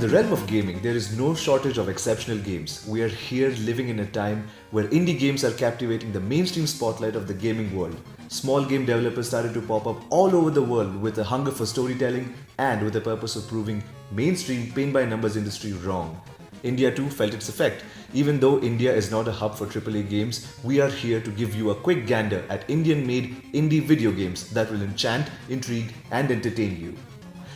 the realm of gaming, there is no shortage of exceptional games. We are here living in a time where indie games are captivating the mainstream spotlight of the gaming world. Small game developers started to pop up all over the world with a hunger for storytelling and with the purpose of proving mainstream paint-by-numbers industry wrong. India too felt its effect. Even though India is not a hub for AAA games, we are here to give you a quick gander at Indian-made indie video games that will enchant, intrigue, and entertain you.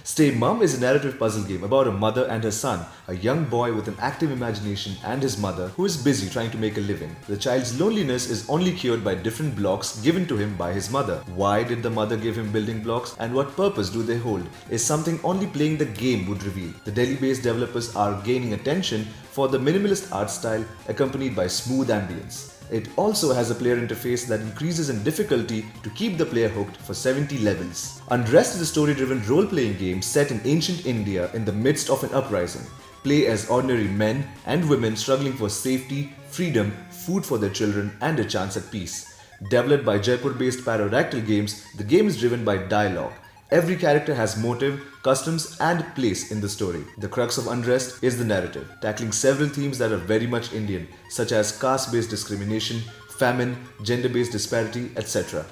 Stay Mum is a narrative puzzle game about a mother and her son, a young boy with an active imagination and his mother who is busy trying to make a living. The child's loneliness is only cured by different blocks given to him by his mother. Why did the mother give him building blocks and what purpose do they hold is something only playing the game would reveal. The Delhi-based developers are gaining attention for the minimalist art style accompanied by smooth ambience. It also has a player interface that increases in difficulty to keep the player hooked for 70 levels. Undressed is a story-driven role-playing game set in ancient India in the midst of an uprising. Play as ordinary men and women struggling for safety, freedom, food for their children, and a chance at peace. Developed by Jaipur-based Pterodactyl Games, the game is driven by dialogue. Every character has motive, customs, and place in the story. The crux of Undressed is the narrative, tackling several themes that are very much Indian, such as caste-based discrimination, famine, gender-based disparity, etc.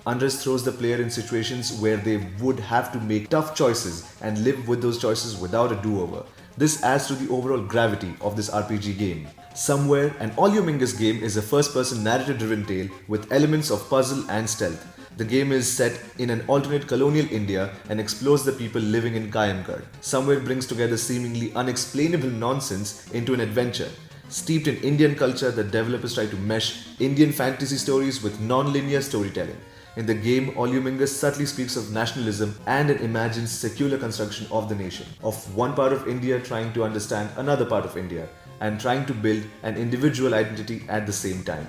Undressed throws the player in situations where they would have to make tough choices and live with those choices without a do-over. This adds to the overall gravity of this RPG game. Somewhere, an all-humongous game is a first-person narrative-driven tale with elements of puzzle and stealth. The game is set in an alternate colonial India and explores the people living in Kayamgarh. Somewhere it brings together seemingly unexplainable nonsense into an adventure. Steeped in Indian culture, the developers try to mesh Indian fantasy stories with non-linear storytelling. In the game, Olumingus subtly speaks of nationalism and an imagined secular construction of the nation, of one part of India trying to understand another part of India, and trying to build an individual identity at the same time.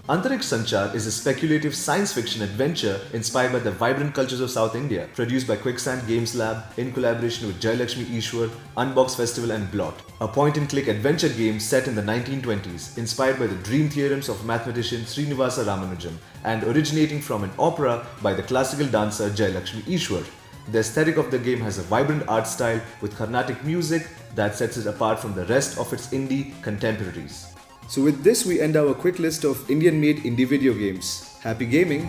Antariksh Sanchar is a speculative science fiction adventure inspired by the vibrant cultures of South India, produced by Quicksand Games Lab in collaboration with Jayalakshmi Ishwar, Unbox Festival and Blot. A point-and-click adventure game set in the 1920s, inspired by the dream theorems of mathematician Srinivasa Ramanujan and originating from an opera by the classical dancer Jayalakshmi Ishwar. The aesthetic of the game has a vibrant art style with Carnatic music that sets it apart from the rest of its indie contemporaries. So with this, we end our quick list of Indian-made indie video games. Happy gaming!